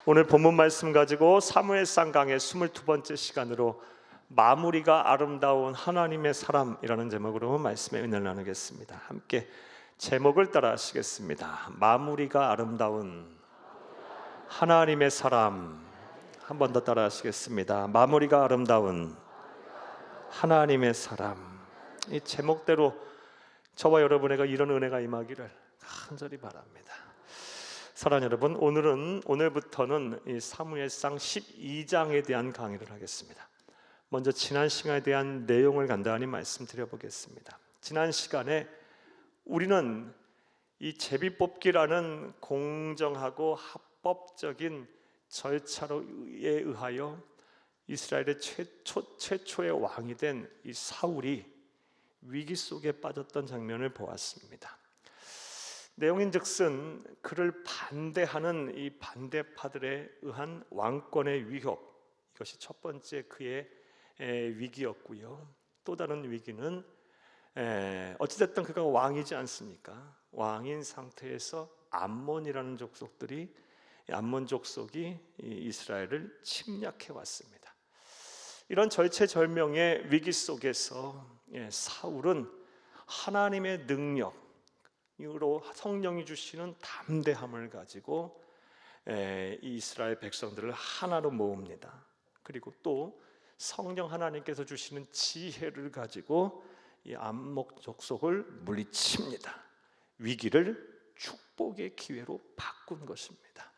오늘 본문 말씀 가지고 사무엘상 강의 22번째 시간으로 마무리가 아름다운 하나님의 사람이라는 제목으로 말씀의 은혜를 나누겠습니다. 함께 제목을 따라 하시겠습니다. 마무리가 아름다운 하나님의 사람. 한 번 더 따라 하시겠습니다. 마무리가 아름다운 하나님의 사람. 이 제목대로 저와 여러분에게 이런 은혜가 임하기를 간절히 바랍니다. 사랑하는 여러분, 오늘부터는 이 사무엘상 12장에 대한 강의를 하겠습니다. 먼저 지난 시간에 대한 내용을 간단히 말씀드려 보겠습니다. 지난 시간에 우리는 이 제비뽑기라는 공정하고 합법적인 절차에 의하여 이스라엘의 최초의 왕이 된 이 사울이 위기 속에 빠졌던 장면을 보았습니다. 내용인즉슨 그를 반대하는 이 반대파들에 의한 왕권의 위협, 이것이 첫 번째 그의 위기였고요. 또 다른 위기는 어찌됐든 그가 왕이지 않습니까? 왕인 상태에서 암몬이라는 암몬 족속이 이스라엘을 침략해 왔습니다. 이런 절체절명의 위기 속에서 사울은 하나님의 능력, 이후로 성령이 주시는 담대함을 가지고 이스라엘 백성들을 하나로 모읍니다. 그리고 또 성령 하나님께서 주시는 지혜를 가지고 이 암몬 족속을 물리칩니다. 위기를 축복의 기회로 바꾼 것입니다.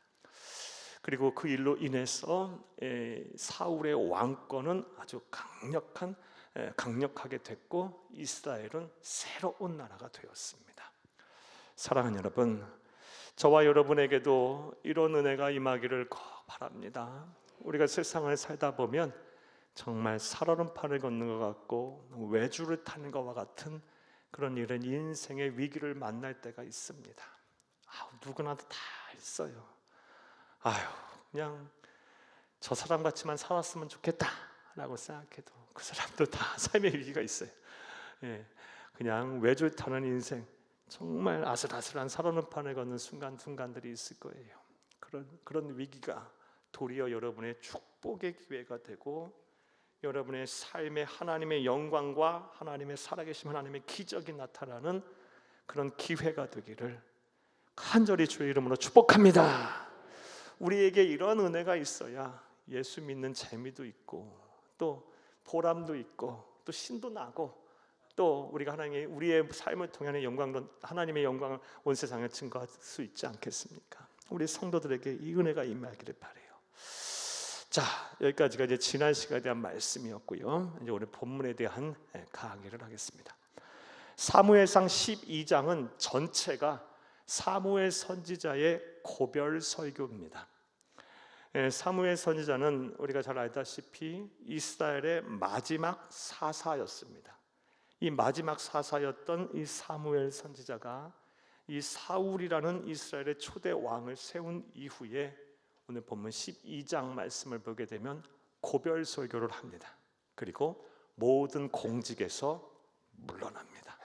그리고 그 일로 인해서 사울의 왕권은 아주 강력하게 됐고 이스라엘은 새로운 나라가 되었습니다. 사랑하는 여러분, 저와 여러분에게도 이런 은혜가 임하기를 바랍니다. 우리가 세상을 살다 보면 정말 살얼음판을 걷는 것 같고 외줄을 타는 것과 같은 그런 이런 인생의 위기를 만날 때가 있습니다. 누구나 다 있어요. 그냥 저 사람 같이만 살았으면 좋겠다라고 생각해도 그 사람도 다 삶의 위기가 있어요. 그냥 외줄 타는 인생, 정말 아슬아슬한 살얼음판을 걷는 순간들이 있을 거예요. 그런 위기가 도리어 여러분의 축복의 기회가 되고 여러분의 삶에 하나님의 영광과 하나님의 살아계신 하나님의 기적이 나타나는 그런 기회가 되기를 간절히 주의 이름으로 축복합니다. 우리에게 이런 은혜가 있어야 예수 믿는 재미도 있고 또 보람도 있고 또 신도 나고 또 우리가 우리의 삶을 통해 하나님의 영광을 온 세상에 증거할 수 있지 않겠습니까? 우리 성도들에게 이 은혜가 임하기를 바라요. 자, 여기까지가 이제 지난 시간에 대한 말씀이었고요. 이제 오늘 본문에 대한 강의를 하겠습니다. 사무엘상 12장은 전체가 사무엘 선지자의 고별 설교입니다. 사무엘 선지자는 우리가 잘 알다시피 이스라엘의 마지막 사사였습니다. 이 마지막 사사였던 이 사무엘 선지자가 이 사울이라는 이스라엘의 초대 왕을 세운 이후에 오늘 본문 12장 말씀을 보게 되면 고별 설교를 합니다. 그리고 모든 공직에서 물러납니다.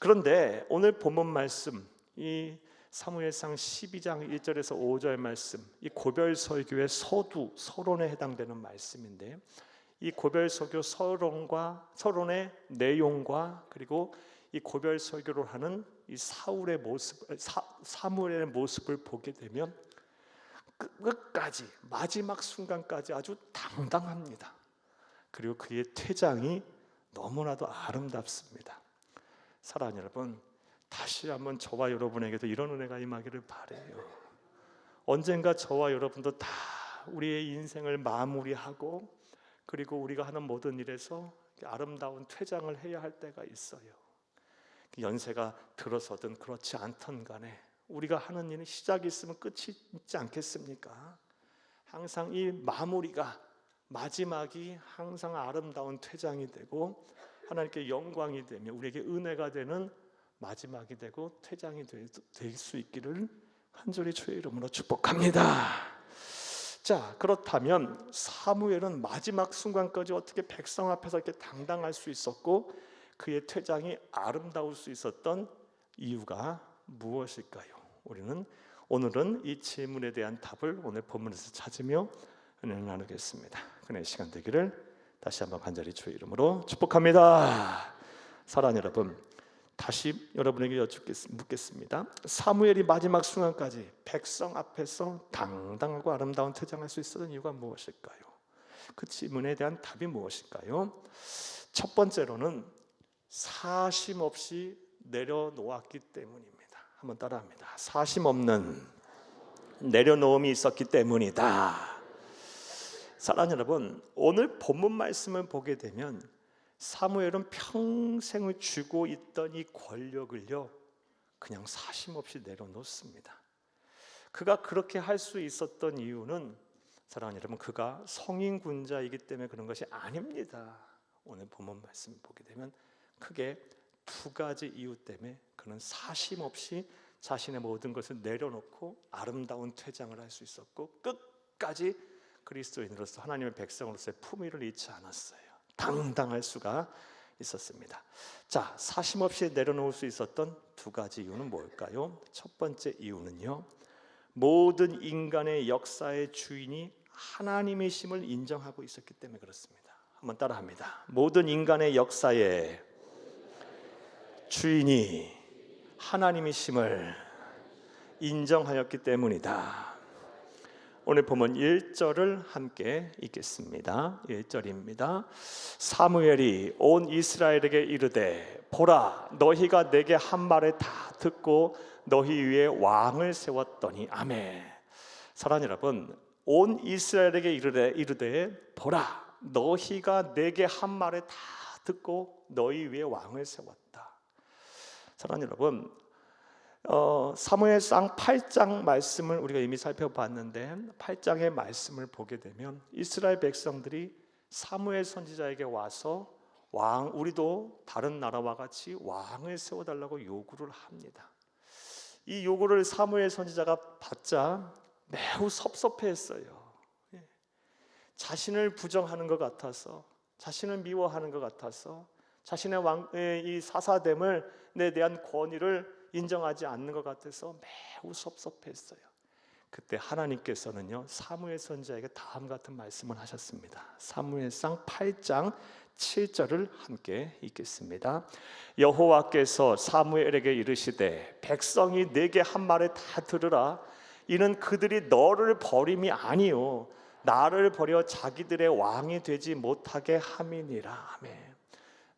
그런데 오늘 본문 말씀, 이 사무엘상 12장 1절에서 5절 말씀, 이 고별 설교의 서론에 해당되는 말씀인데 이 고별 설교 서론의 내용과 그리고 이 고별 설교를 하는 이 사무엘의 모습을 보게 되면 끝까지 마지막 순간까지 아주 당당합니다. 그리고 그의 퇴장이 너무나도 아름답습니다. 사랑하는 여러분, 다시 한번 저와 여러분에게도 이런 은혜가 임하기를 바라요. 언젠가 저와 여러분도 다 우리의 인생을 마무리하고 그리고 우리가 하는 모든 일에서 아름다운 퇴장을 해야 할 때가 있어요. 연세가 들어서든 그렇지 않든 간에 우리가 하는 일은 시작이 있으면 끝이 있지 않겠습니까? 항상 이 마지막이 항상 아름다운 퇴장이 되고 하나님께 영광이 되며 우리에게 은혜가 되는 마지막이 되고 퇴장이 될 수 있기를 간절히 주의 이름으로 축복합니다. 자, 그렇다면 사무엘은 마지막 순간까지 어떻게 백성 앞에서 이렇게 당당할 수 있었고 그의 퇴장이 아름다울 수 있었던 이유가 무엇일까요? 우리는 오늘은 이 질문에 대한 답을 오늘 본문에서 찾으며 은혜를 나누겠습니다. 그날 시간 되기를 다시 한번 간절히 주의 이름으로 축복합니다. 사랑하는 여러분, 다시 여러분에게 묻겠습니다. 사무엘이 마지막 순간까지 백성 앞에서 당당하고 아름다운 퇴장할 수 있었던 이유가 무엇일까요? 그 질문에 대한 답이 무엇일까요? 첫 번째로는 사심 없이 내려놓았기 때문입니다. 한번 따라합니다. 사심 없는 내려놓음이 있었기 때문이다. 사랑하는 여러분, 오늘 본문 말씀을 보게 되면 사무엘은 평생을 쥐고 있던 이 권력을요 그냥 사심 없이 내려놓습니다. 그가 그렇게 할 수 있었던 이유는 사랑하는 여러분, 그가 성인 군자이기 때문에 그런 것이 아닙니다. 오늘 본문 말씀을 보게 되면 크게 두 가지 이유 때문에 그는 사심 없이 자신의 모든 것을 내려놓고 아름다운 퇴장을 할 수 있었고, 끝까지 그리스도인으로서 하나님의 백성으로서의 품위를 잃지 않았어요. 당당할 수가 있었습니다. 자, 사심 없이 내려놓을 수 있었던 두 가지 이유는 뭘까요? 첫 번째 이유는요, 모든 인간의 역사의 주인이 하나님이심을 인정하고 있었기 때문에 그렇습니다. 한번 따라합니다. 모든 인간의 역사의 주인이 하나님이심을 인정하였기 때문이다. 오늘 보면 1절을 함께 읽겠습니다. 1절입니다. 사무엘이 온 이스라엘에게 이르되 보라, 너희가 내게 한 말을 다 듣고 너희 위에 왕을 세웠더니. 아멘. 사랑하는 여러분, 온 이스라엘에게 이르되 보라, 너희가 내게 한 말을 다 듣고 너희 위에 왕을 세웠다. 사랑하는 여러분, 사무엘상 8장 말씀을 우리가 이미 살펴봤는데 8장의 말씀을 보게 되면 이스라엘 백성들이 사무엘 선지자에게 와서 우리도 다른 나라와 같이 왕을 세워달라고 요구를 합니다. 이 요구를 사무엘 선지자가 받자 매우 섭섭해했어요. 자신을 부정하는 것 같아서, 자신을 미워하는 것 같아서, 자신의 이 사사됨을 내 대한 권위를 인정하지 않는 것 같아서 매우 섭섭했어요. 그때 하나님께서는요 사무엘 선지자에게 다음 같은 말씀을 하셨습니다. 사무엘상 8장 7절을 함께 읽겠습니다. 여호와께서 사무엘에게 이르시되 백성이 내게 한 말을 다 들으라. 이는 그들이 너를 버림이 아니요 나를 버려 자기들의 왕이 되지 못하게 함이니라. 아멘.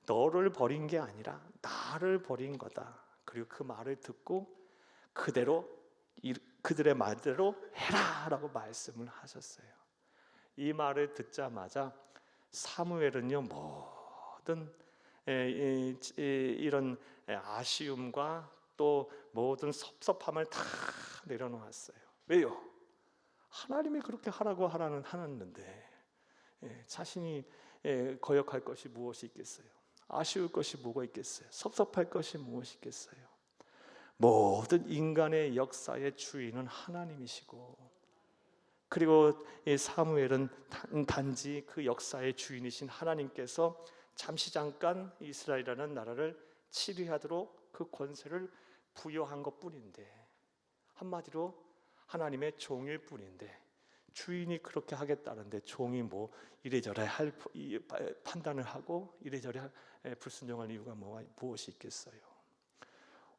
너를 버린 게 아니라 나를 버린 거다. 그리고 그 말을 듣고 그대로 그들의 말대로 해라라고 말씀을 하셨어요. 이 말을 듣자마자 사무엘은요 모든 이런 아쉬움과 또 모든 섭섭함을 다 내려놓았어요. 왜요? 하나님이 그렇게 하라고 하는데 자신이 거역할 것이 무엇이 있겠어요? 아쉬울 것이 뭐가 있겠어요? 섭섭할 것이 무엇이 있겠어요? 모든 인간의 역사의 주인은 하나님이시고, 그리고 사무엘은 단지 그 역사의 주인이신 하나님께서 잠깐 이스라엘이라는 나라를 치리하도록 그 권세를 부여한 것뿐인데, 한마디로 하나님의 종일 뿐인데, 주인이 그렇게 하겠다는데 종이 뭐 이래저래 할 판단을 하고 이래저래 불순종할 이유가 무엇이 있겠어요?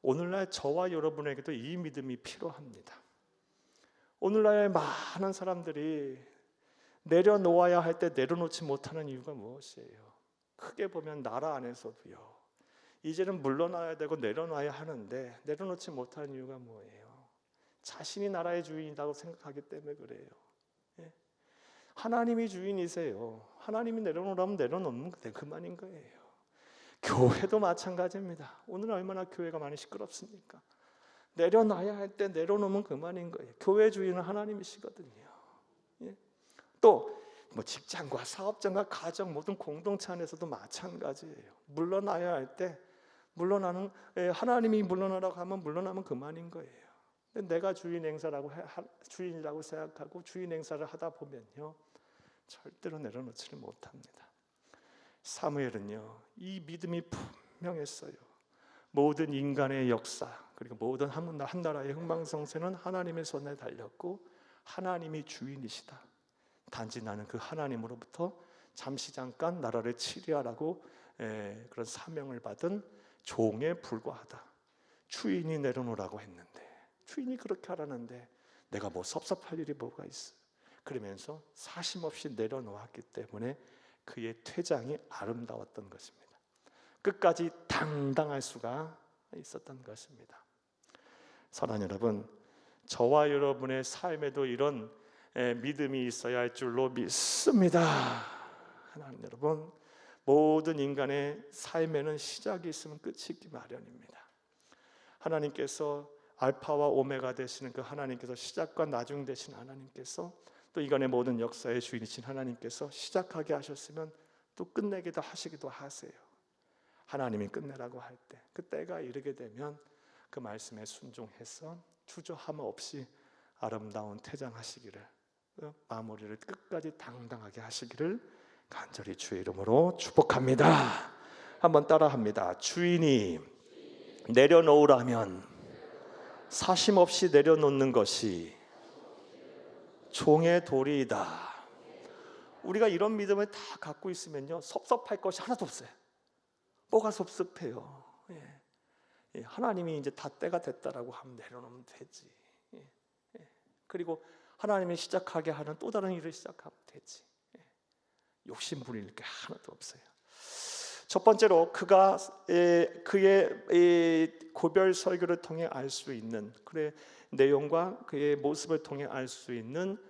오늘날 저와 여러분에게도 이 믿음이 필요합니다. 오늘날 많은 사람들이 내려놓아야 할 때 내려놓지 못하는 이유가 무엇이에요? 크게 보면 나라 안에서도요, 이제는 물러나야 되고 내려놔야 하는데 내려놓지 못하는 이유가 뭐예요? 자신이 나라의 주인이라고 생각하기 때문에 그래요. 하나님이 주인이세요. 하나님이 내려놓으라면 내려놓으면 그만인 거예요. 교회도 마찬가지입니다. 오늘 얼마나 교회가 많이 시끄럽습니까? 내려놔야 할 때 내려놓으면 그만인 거예요. 교회 주인은 하나님이시거든요. 또 뭐 직장과 사업장과 가정 모든 공동체 안에서도 마찬가지예요. 물러나야 할 때 하나님이 물러나라고 하면 물러나면 그만인 거예요. 내가 주인이라고 생각하고 주인 행사를 하다 보면요 절대로 내려놓지를 못합니다. 사무엘은요 이 믿음이 분명했어요. 모든 인간의 역사, 그리고 모든 한 나라의 흥망성쇠는 하나님의 손에 달렸고 하나님이 주인이시다. 단지 나는 그 하나님으로부터 잠시 잠깐 나라를 치리하라고 그런 사명을 받은 종에 불과하다. 주인이 내려놓으라고 했는데, 주인이 그렇게 하라는데 내가 뭐 섭섭할 일이 뭐가 있어. 그러면서 사심없이 내려놓았기 때문에 그의 퇴장이 아름다웠던 것입니다. 끝까지 당당할 수가 있었던 것입니다. 사랑하는 여러분, 저와 여러분의 삶에도 이런 믿음이 있어야 할 줄로 믿습니다. 하나님 여러분, 모든 인간의 삶에는 시작이 있으면 끝이 있기 마련입니다. 하나님께서 알파와 오메가 되시는 그 하나님께서, 시작과 나중 되신 하나님께서, 또 인간의 모든 역사의 주인이신 하나님께서 시작하게 하셨으면 또 끝내기도 하시기도 하세요. 하나님이 끝내라고 할 때, 그 때가 이르게 되면 그 말씀에 순종해서 주저함 없이 아름다운 퇴장하시기를, 마무리를 끝까지 당당하게 하시기를 간절히 주의 이름으로 축복합니다. 한번 따라합니다. 주인이 내려놓으라면 사심 없이 내려놓는 것이 종의 도리이다. 우리가 이런 믿음을 다 갖고 있으면요, 섭섭할 것이 하나도 없어요. 뭐가 섭섭해요? 하나님이 이제 다 때가 됐다라고 하면 내려놓으면 되지. 그리고 하나님이 시작하게 하는 또 다른 일을 시작하면 되지. 욕심 부릴 게 하나도 없어요. 첫 번째로 그가 그의 고별 설교를 통해 알 수 있는, 그의 내용과 그의 모습을 통해 알 수 있는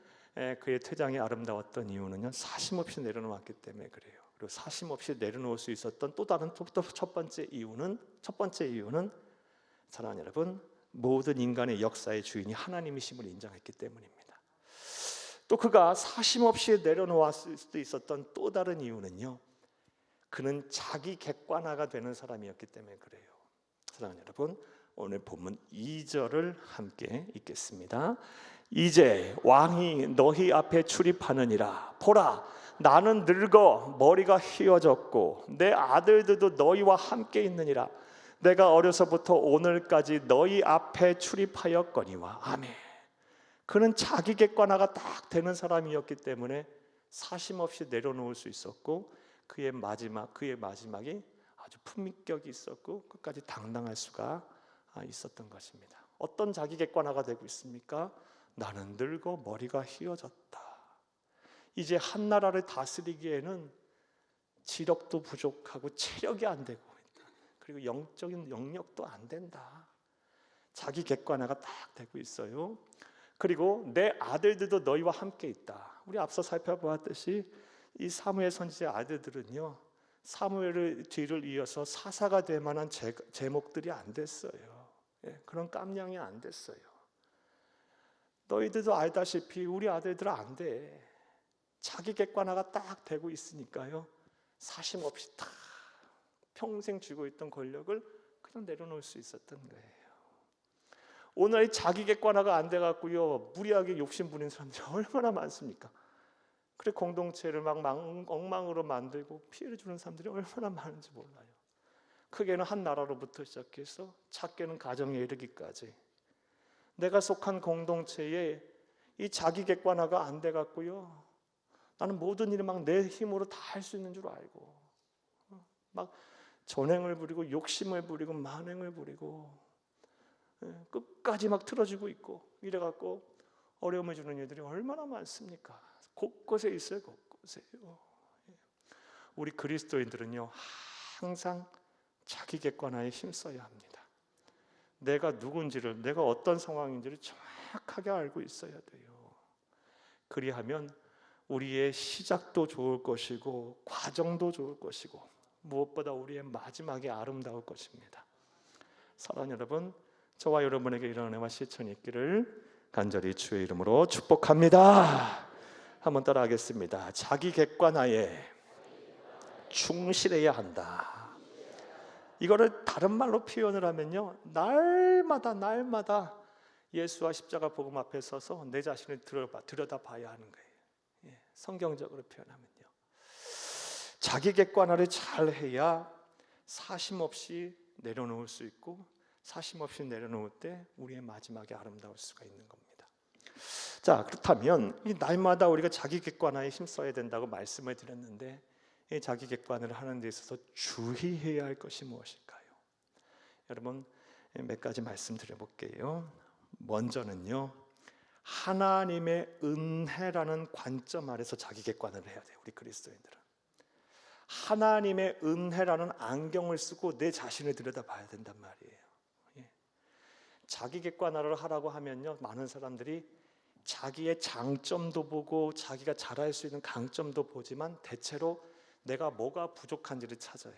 그의 퇴장이 아름다웠던 이유는요, 사심 없이 내려놓았기 때문에 그래요. 그리고 사심 없이 내려놓을 수 있었던 또 다른 첫 번째 이유는 사랑하는 여러분, 모든 인간의 역사의 주인이 하나님이심을 인정했기 때문입니다. 또 그가 사심 없이 내려놓았을 수도 있었던 또 다른 이유는요, 그는 자기 객관화가 되는 사람이었기 때문에 그래요. 사랑하는 여러분, 오늘 본문 2절을 함께 읽겠습니다. 이제 왕이 너희 앞에 출입하느니라. 보라, 나는 늙어 머리가 휘어졌고 내 아들들도 너희와 함께 있느니라. 내가 어려서부터 오늘까지 너희 앞에 출입하였거니와. 아멘. 그는 자기 객관화가 딱 되는 사람이었기 때문에 사심 없이 내려놓을 수 있었고, 그의 마지막이 아주 품격이 있었고 끝까지 당당할 수가 있었던 것입니다. 어떤 자기 객관화가 되고 있습니까? 나는 늙어 머리가 휘어졌다. 이제 한 나라를 다스리기에는 지력도 부족하고 체력이 안 되고 있다. 그리고 영적인 영역도 안 된다. 자기 객관화가 딱 되고 있어요. 그리고 내 아들들도 너희와 함께 있다. 우리 앞서 살펴보았듯이 이 사무엘 선지자의 아들들은요, 사무엘의 뒤를 이어서 사사가 될 만한 제목들이 안 됐어요. 그런 깜냥이 안 됐어요. 너희들도 알다시피 우리 아들들은 안 돼. 자기 객관화가 딱 되고 있으니까요, 사심 없이 다 평생 쥐고 있던 권력을 그냥 내려놓을 수 있었던 거예요. 오늘 자기 객관화가 안 돼갖고요, 무리하게 욕심 부리는 사람들이 얼마나 많습니까? 그래 공동체를 막 엉망으로 만들고 피해를 주는 사람들이 얼마나 많은지 몰라요. 크게는 한 나라로부터 시작해서 작게는 가정에 이르기까지 내가 속한 공동체에 이 자기 객관화가 안 돼갖고요, 나는 모든 일을 막 내 힘으로 다 할 수 있는 줄 알고 막 전횡을 부리고 욕심을 부리고 만행을 부리고 끝까지 막 틀어지고 있고 이래갖고 어려움을 주는 일들이 얼마나 많습니까? 곳곳에 있어요. 곳곳에요. 우리 그리스도인들은요, 항상 자기 객관화에 힘써야 합니다. 내가 누군지를, 내가 어떤 상황인지를 정확하게 알고 있어야 돼요. 그리하면 우리의 시작도 좋을 것이고 과정도 좋을 것이고 무엇보다 우리의 마지막이 아름다울 것입니다. 사랑하는 여러분, 저와 여러분에게 이런 은혜와 실천이 있기를 간절히 주의 이름으로 축복합니다. 한번 따라하겠습니다. 자기 객관화에 충실해야 한다. 이거를 다른 말로 표현을 하면요, 날마다 예수와 십자가 복음 앞에 서서 내 자신을 들여다봐야 하는 거예요. 성경적으로 표현하면요, 자기 객관화를 잘 해야 사심 없이 내려놓을 수 있고 사심 없이 내려놓을 때 우리의 마지막이 아름다울 수가 있는 겁니다. 자, 그렇다면 이 날마다 우리가 자기 객관화에 힘써야 된다고 말씀을 드렸는데, 이 자기 객관을 하는 데 있어서 주의해야 할 것이 무엇일까요? 여러분, 몇 가지 말씀드려 볼게요. 먼저는요, 하나님의 은혜라는 관점 아래서 자기 객관을 해야 돼요. 우리 그리스도인들은 하나님의 은혜라는 안경을 쓰고 내 자신을 들여다봐야 된단 말이에요. 자기 객관화를 하라고 하면요, 많은 사람들이 자기의 장점도 보고 자기가 잘할 수 있는 강점도 보지만 대체로 내가 뭐가 부족한지를 찾아요.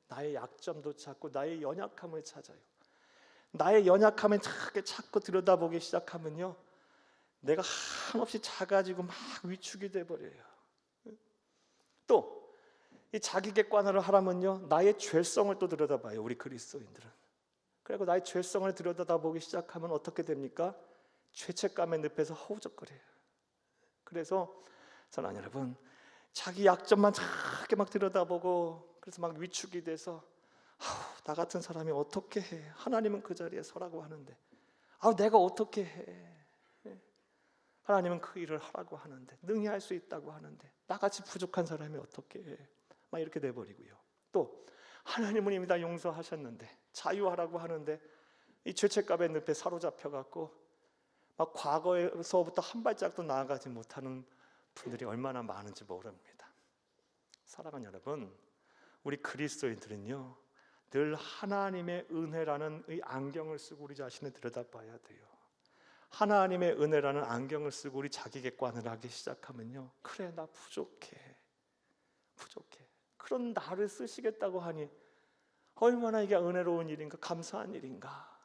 나의 약점도 찾고 나의 연약함을 찾아요. 나의 연약함을 자꾸 들여다보기 시작하면요, 내가 한없이 작아지고 막 위축이 돼버려요. 또 이 자기 객관화를 하라면요, 나의 죄성을 또 들여다봐요. 우리 그리스도인들은. 그리고 나의 죄성을 들여다보기 시작하면 어떻게 됩니까? 죄책감의 늪에서 허우적거려요. 그래서 사랑하는 여러분, 자기 약점만 자꾸 막 들여다보고 그래서 막 위축이 돼서 나 같은 사람이 어떻게 해? 하나님은 그 자리에 서라고 하는데 내가 어떻게 해? 하나님은 그 일을 하라고 하는데, 능히 할 수 있다고 하는데 나같이 부족한 사람이 어떻게 해? 막 이렇게 돼버리고요. 또 하나님은 이미 다 용서하셨는데 자유하라고 하는데 이 죄책감의 늪에 사로잡혀갖고 막 과거에서부터 한 발짝도 나아가지 못하는 분들이 얼마나 많은지 모릅니다. 사랑하는 여러분, 우리 그리스도인들은요, 늘 하나님의 은혜라는 이 안경을 쓰고 우리 자신을 들여다봐야 돼요. 하나님의 은혜라는 안경을 쓰고 우리 자기 객관을 하기 시작하면요, 그래 나 부족해. 그런 나를 쓰시겠다고 하니 얼마나 이게 은혜로운 일인가, 감사한 일인가.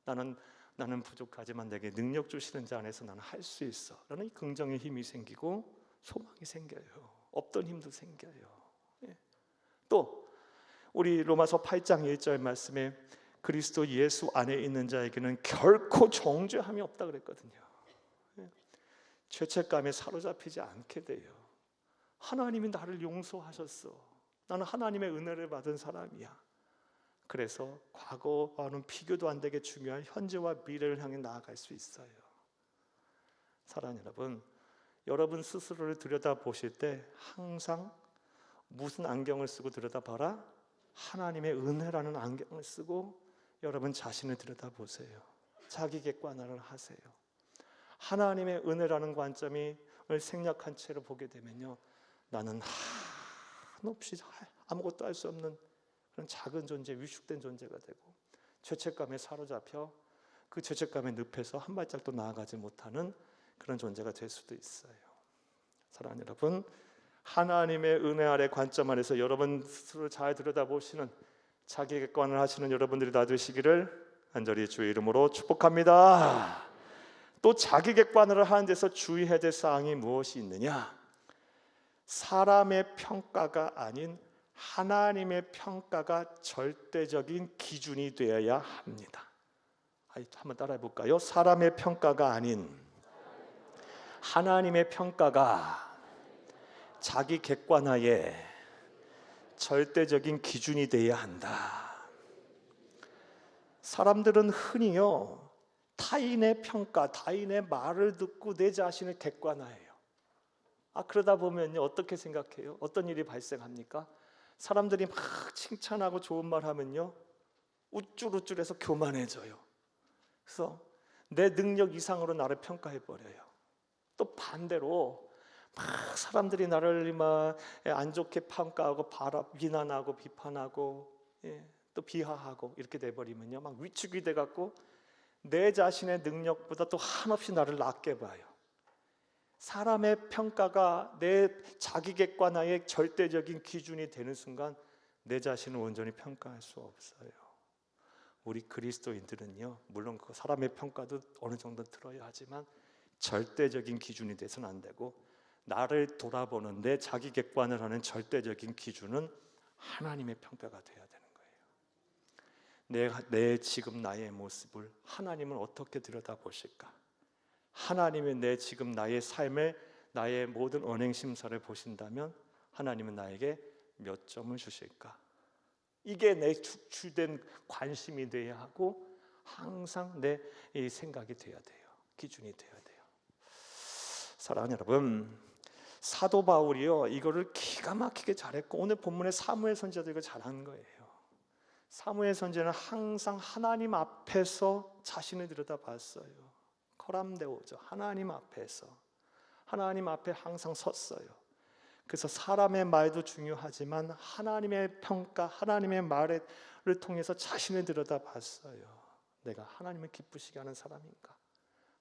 나는 부족하지만 내게 능력 주시는 자 안에서 나는 할 수 있어 라는 이 긍정의 힘이 생기고 소망이 생겨요. 없던 힘도 생겨요. 또 우리 로마서 8장 1절 말씀에 그리스도 예수 안에 있는 자에게는 결코 정죄함이 없다 그랬거든요. 죄책감에 사로잡히지 않게 돼요. 하나님이 나를 용서하셨어. 나는 하나님의 은혜를 받은 사람이야. 그래서 과거와는 비교도 안 되게 중요한 현재와 미래를 향해 나아갈 수 있어요. 사랑하는 여러분, 여러분 스스로를 들여다보실 때 항상 무슨 안경을 쓰고 들여다봐라? 하나님의 은혜라는 안경을 쓰고 여러분 자신을 들여다보세요. 자기 객관화를 하세요. 하나님의 은혜라는 관점을 생략한 채로 보게 되면요, 나는 한없이 아무것도 할 수 없는 그런 작은 존재, 위축된 존재가 되고 죄책감에 사로잡혀 그 죄책감의 늪에서 한 발짝도 나아가지 못하는 그런 존재가 될 수도 있어요. 사랑하는 여러분, 하나님의 은혜 아래 관점 안에서 여러분 스스로 잘 들여다보시는 자기 객관을 하시는 여러분들이 다 되시기를 간절히 주의 이름으로 축복합니다. 또 자기 객관을 하는 데서 주의해야 될 사항이 무엇이 있느냐? 사람의 평가가 아닌 하나님의 평가가 절대적인 기준이 되어야 합니다. 한번 따라해 볼까요? 사람의 평가가 아닌 하나님의 평가가 자기 객관화의 절대적인 기준이 되어야 한다. 사람들은 흔히요, 타인의 평가, 타인의 말을 듣고 내 자신을 객관화해요. 그러다 보면요, 어떻게 생각해요? 어떤 일이 발생합니까? 사람들이 막 칭찬하고 좋은 말 하면요, 우쭐우쭐해서 교만해져요. 그래서 내 능력 이상으로 나를 평가해 버려요. 또 반대로 막 사람들이 나를 막 안 좋게 평가하고 비난하고 비판하고 또 비하하고 이렇게 돼 버리면요, 막 위축이 돼 갖고 내 자신의 능력보다 또 한없이 나를 낮게 봐요. 사람의 평가가 내 자기 객관화의 절대적인 기준이 되는 순간 내 자신을 온전히 평가할 수 없어요. 우리 그리스도인들은요, 물론 그 사람의 평가도 어느 정도 들어야 하지만 절대적인 기준이 돼서는 안 되고, 나를 돌아보는 내 자기 객관을 하는 절대적인 기준은 하나님의 평가가 돼야 되는 거예요. 내 지금 나의 모습을 하나님은 어떻게 들여다보실까? 하나님이 내 지금 나의 삶의 나의 모든 언행 심사를 보신다면 하나님은 나에게 몇 점을 주실까? 이게 내 주된 관심이 돼야 하고 항상 내 이 생각이 돼야 돼요. 기준이 돼야 돼요. 사랑하는 여러분, 사도 바울이요 이거를 기가 막히게 잘했고, 오늘 본문의 사무엘 선지자도 이거 잘한 거예요. 사무엘 선지자는 항상 하나님 앞에서 자신을 들여다봤어요. 코람데오죠. 하나님 앞에서, 하나님 앞에 항상 섰어요. 그래서 사람의 말도 중요하지만 하나님의 평가, 하나님의 말을 통해서 자신을 들여다봤어요. 내가 하나님을 기쁘시게 하는 사람인가?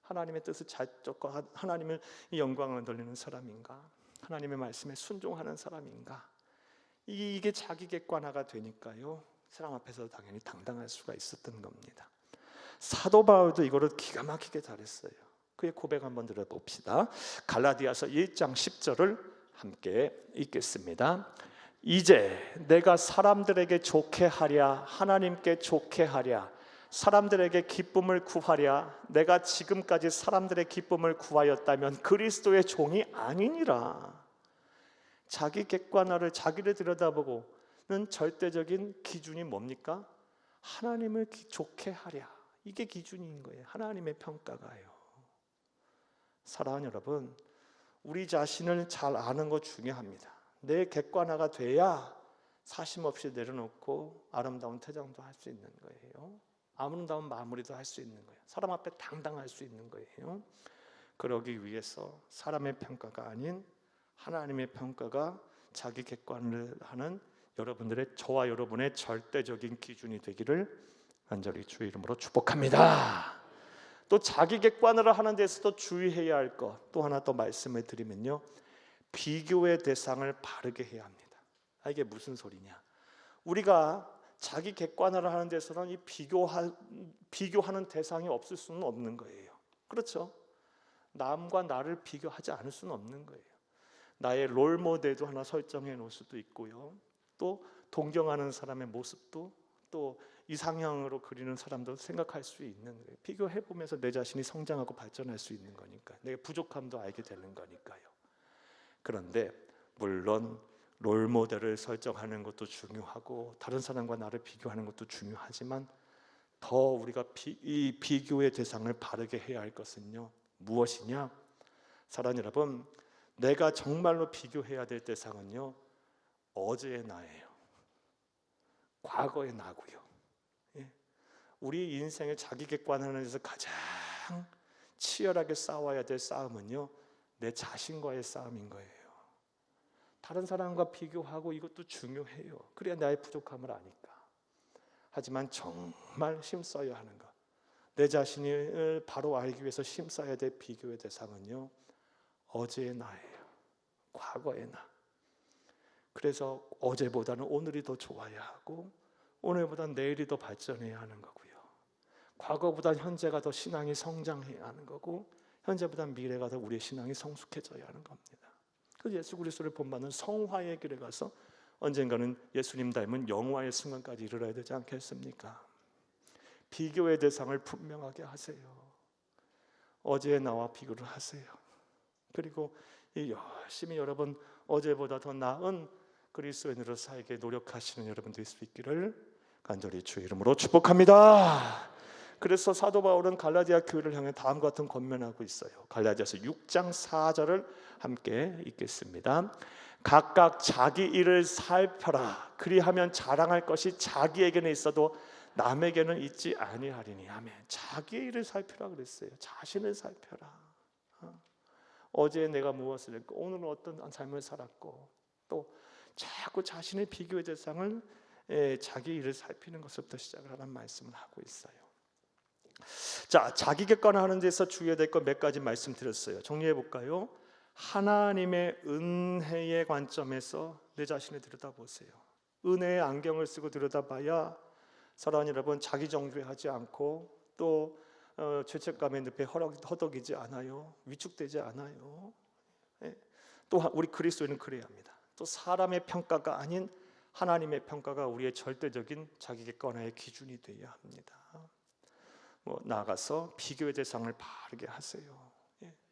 하나님의 뜻을 잘 쫓고 하나님의 영광을 돌리는 사람인가? 하나님의 말씀에 순종하는 사람인가? 이게 자기 객관화가 되니까요, 사람 앞에서 당연히 당당할 수가 있었던 겁니다. 사도 바울도 이거를 기가 막히게 잘했어요. 그의 고백 한번 들어봅시다. 갈라디아서 1장 10절을 함께 읽겠습니다. 이제 내가 사람들에게 좋게 하랴 하나님께 좋게 하랴 사람들에게 기쁨을 구하랴 내가 지금까지 사람들의 기쁨을 구하였다면 그리스도의 종이 아니니라. 자기 객관화를, 자기를 들여다보고는 절대적인 기준이 뭡니까? 하나님을 좋게 하랴. 이게 기준인 거예요. 하나님의 평가가요. 사랑하는 여러분, 우리 자신을 잘 아는 거 중요합니다. 내 객관화가 돼야 사심 없이 내려놓고 아름다운 퇴장도 할 수 있는 거예요. 아름다운 마무리도 할 수 있는 거예요. 사람 앞에 당당할 수 있는 거예요. 그러기 위해서 사람의 평가가 아닌 하나님의 평가가 자기 객관을 하는 여러분들의, 저와 여러분의 절대적인 기준이 되기를 간절히 주의 이름으로 축복합니다. 또 자기 객관을 하는 데서도 주의해야 할 것 또 하나 더 말씀을 드리면요, 비교의 대상을 바르게 해야 합니다. 이게 무슨 소리냐? 우리가 자기 객관화를 하는 데서는 이 비교하는 대상이 없을 수는 없는 거예요. 그렇죠? 남과 나를 비교하지 않을 수는 없는 거예요. 나의 롤 모델도 하나 설정해 놓을 수도 있고요, 또 동경하는 사람의 모습도 또 이상형으로 그리는 사람도 생각할 수 있는 거예요. 비교해 보면서 내 자신이 성장하고 발전할 수 있는 거니까, 내 부족함도 알게 되는 거니까요. 그런데 물론 롤 모델을 설정하는 것도 중요하고 다른 사람과 나를 비교하는 것도 중요하지만 더 우리가 이 비교의 대상을 바르게 해야 할 것은요, 무엇이냐? 사랑하는 여러분, 내가 정말로 비교해야 될 대상은요, 어제의 나예요. 과거의 나고요. 우리 인생의 자기 객관하는 데서 가장 치열하게 싸워야 될 싸움은요, 내 자신과의 싸움인 거예요. 다른 사람과 비교하고 이것도 중요해요. 그래야 나의 부족함을 아니까. 하지만 정말 힘써야 하는 것, 내 자신을 바로 알기 위해서 힘써야 될 비교의 대상은요, 어제의 나예요. 과거의 나. 그래서 어제보다는 오늘이 더 좋아야 하고 오늘보다는 내일이 더 발전해야 하는 거고요, 과거보다 현재가 더 신앙이 성장해야 하는 거고 현재보다 미래가 더 우리의 신앙이 성숙해져야 하는 겁니다. 그래서 예수 그리스도를 본받는 성화의 길에 가서 언젠가는 예수님 닮은 영화의 순간까지 이르러야 되지 않겠습니까? 비교의 대상을 분명하게 하세요. 어제의 나와 비교를 하세요. 그리고 열심히 여러분 어제보다 더 나은 그리스도인으로 살게 노력하시는 여러분 될 수 있기를 간절히 주의 이름으로 축복합니다. 그래서 사도 바울은 갈라디아 교회를 향해 다음과 같은 권면하고 있어요. 갈라디아서 6장 4절을 함께 읽겠습니다. 각각 자기 일을 살펴라. 그리하면 자랑할 것이 자기에게는 있어도 남에게는 있지 아니하리니. 아멘. 자기의 일을 살펴라 그랬어요. 자신을 살펴라. 어제 내가 무엇을 했고 오늘은 어떤 삶을 살았고, 또 자꾸 자신의 비교의 대상을 자기 일을 살피는 것부터 시작을 하는 말씀을 하고 있어요. 자, 자기 객관화하는 데서 주의해야 될 것 몇 가지 말씀드렸어요. 정리해 볼까요? 하나님의 은혜의 관점에서 내 자신을 들여다보세요. 은혜의 안경을 쓰고 들여다봐야 사랑하는 여러분, 자기 정죄하지 않고 또 죄책감의 늪에 허덕이지 않아요. 위축되지 않아요. 또 우리 그리스도인은 그래야 합니다. 또 사람의 평가가 아닌 하나님의 평가가 우리의 절대적인 자기 객관화의 기준이 되어야 합니다. 나아가서 비교의 대상을 바르게 하세요.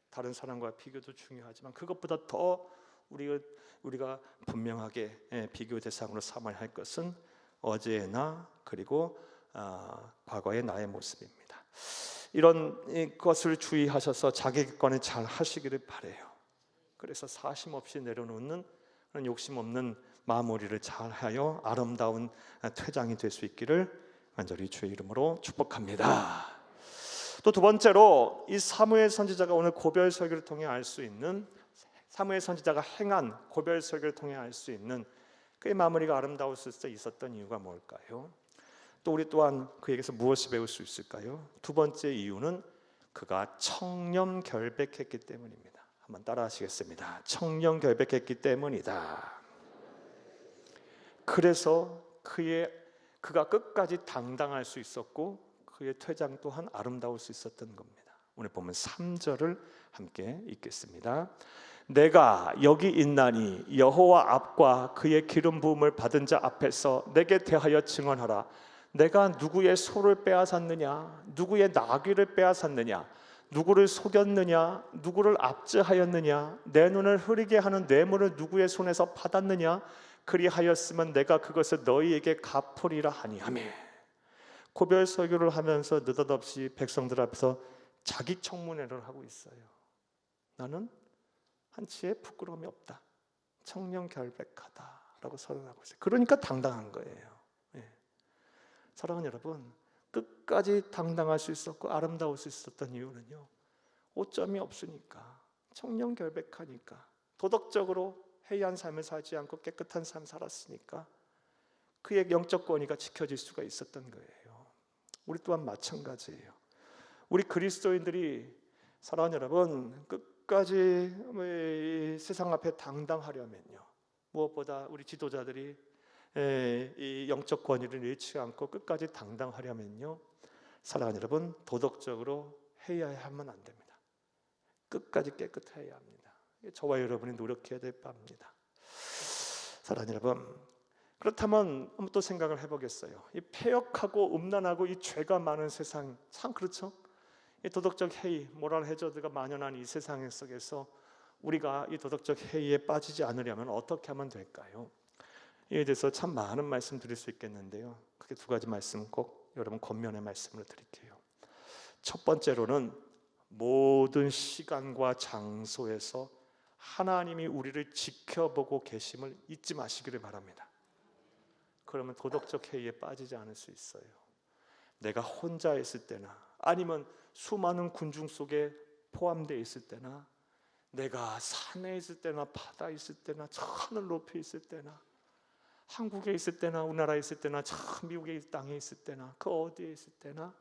다른 사람과 비교도 중요하지만 그것보다 더 우리가 분명하게 비교의 대상으로 삼아야 할 것은 어제의 나 그리고 과거의 나의 모습입니다. 이런 것을 주의하셔서 자기 객관을 잘 하시기를 바라요. 그래서 사심 없이 내려놓는 그런 욕심 없는 마무리를 잘하여 아름다운 퇴장이 될 수 있기를 간절히 주의 이름으로 축복합니다. 또 두 번째로 이 사무엘 선지자가 오늘 고별 설교를 통해 알 수 있는, 사무엘 선지자가 행한 고별 설교를 통해 알 수 있는 그의 마무리가 아름다울 수 있었던 이유가 뭘까요? 또 우리 또한 그에게서 무엇을 배울 수 있을까요? 두 번째 이유는 그가 청렴결백했기 때문입니다. 한번 따라 하시겠습니다. 청렴결백했기 때문이다. 그래서 그가 끝까지 당당할 수 있었고 그의 퇴장 또한 아름다울 수 있었던 겁니다. 오늘 보면 3절을 함께 읽겠습니다. 내가 여기 있나니 여호와 앞과 그의 기름 부음을 받은 자 앞에서 내게 대하여 증언하라. 내가 누구의 소를 빼앗았느냐, 누구의 나귀를 빼앗았느냐, 누구를 속였느냐, 누구를 압제하였느냐, 내 눈을 흐리게 하는 뇌물을 누구의 손에서 받았느냐, 그리하였으면 내가 그것을 너희에게 갚으리라 하니. 아멘. 고별 설교를 하면서 느닷없이 백성들 앞에서 자기 청문회를 하고 있어요. 나는 한치의 부끄러움이 없다, 청렴결백하다라고 선언하고 있어요. 그러니까 당당한 거예요. 사랑하는 여러분, 끝까지 당당할 수 있었고 아름다울 수 있었던 이유는요, 오점이 없으니까, 청렴결백하니까, 도덕적으로 해이한 삶을 살지 않고 깨끗한 삶을 살았으니까 그의 영적 권위가 지켜질 수가 있었던 거예요. 우리 또한 마찬가지예요. 우리 그리스도인들이, 사랑하는 여러분, 끝까지 세상 앞에 당당하려면요, 무엇보다 우리 지도자들이 이 영적 권위를 잃지 않고 끝까지 당당하려면요, 사랑하는 여러분, 도덕적으로 해야만 안 됩니다. 끝까지 깨끗해야 합니다. 저와 여러분이 노력해야 될 바입니다. 사랑하는 여러분, 그렇다면 한번 또 생각을 해보겠어요. 이 폐역하고 음란하고 이 죄가 많은 세상, 참 그렇죠? 이 도덕적 해이, 모랄 해저드가 만연한 이 세상 속에서 우리가 이 도덕적 해이에 빠지지 않으려면 어떻게 하면 될까요? 이에 대해서 참 많은 말씀 드릴 수 있겠는데요, 크게 두 가지 말씀 꼭 여러분 권면의 말씀을 드릴게요. 첫 번째로는 모든 시간과 장소에서 하나님이 우리를 지켜보고 계심을 잊지 마시기를 바랍니다. 그러면 도덕적 해이에 빠지지 않을 수 있어요. 내가 혼자 있을 때나 아니면 수많은 군중 속에 포함되어 있을 때나, 내가 산에 있을 때나 바다에 있을 때나 저 하늘 높이 있을 때나, 한국에 있을 때나 우리나라에 있을 때나 저 미국의 땅에 있을 때나 그 어디에 있을 때나,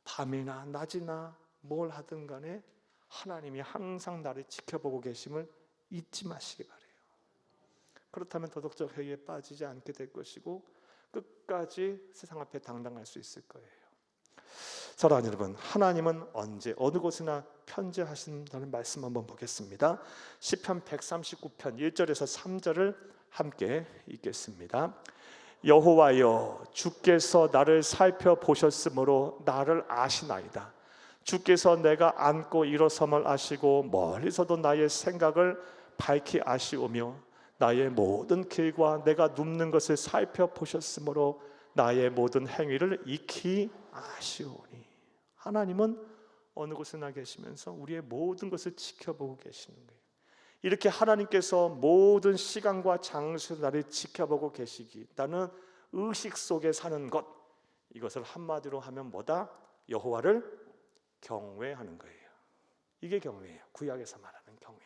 밤이나 낮이나 뭘 하든 간에 하나님이 항상 나를 지켜보고 계심을 잊지 마시기 바라요. 그렇다면 도덕적 해이에 빠지지 않게 될 것이고 끝까지 세상 앞에 당당할 수 있을 거예요. 사랑하는 여러분, 하나님은 언제 어느 곳이나 편재하신다는 말씀 한번 보겠습니다. 시편 139편 1절에서 3절을 함께 읽겠습니다. 여호와여, 주께서 나를 살펴보셨으므로 나를 아시나이다. 주께서 내가 앉고 일어섬을 아시고 멀리서도 나의 생각을 밝히 아시오며 나의 모든 길과 내가 눕는 것을 살펴보셨으므로 나의 모든 행위를 익히 아시오니. 하나님은 어느 곳에나 계시면서 우리의 모든 것을 지켜보고 계시는 거예요. 이렇게 하나님께서 모든 시간과 장소에서 나를 지켜보고 계시기다는 의식 속에 사는 것, 이것을 한마디로 하면 뭐다? 여호와를 경외하는 거예요. 이게 경외예요. 구약에서 말하는 경외.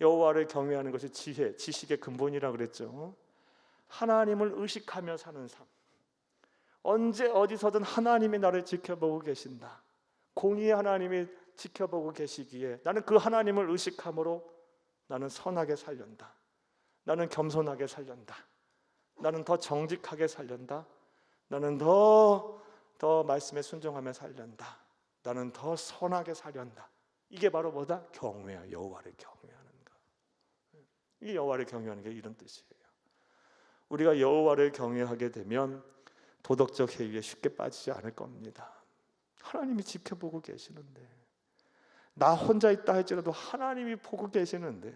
여호와를 경외하는 것이 지혜, 지식의 근본이라고 그랬죠. 하나님을 의식하며 사는 삶, 언제 어디서든 하나님이 나를 지켜보고 계신다, 공의의 하나님이 지켜보고 계시기에 나는 그 하나님을 의식함으로 나는 선하게 살련다, 나는 겸손하게 살련다, 나는 더 정직하게 살련다, 나는 더 말씀에 순종하며 살련다, 나는 더 선하게 살련다. 이게 바로 뭐다? 경외야. 여호와를 경외하는 것. 이 여호와를 경외하는 게 이런 뜻이에요. 우리가 여호와를 경외하게 되면 도덕적 해이에 쉽게 빠지지 않을 겁니다. 하나님이 지켜보고 계시는데, 나 혼자 있다 할지라도 하나님이 보고 계시는데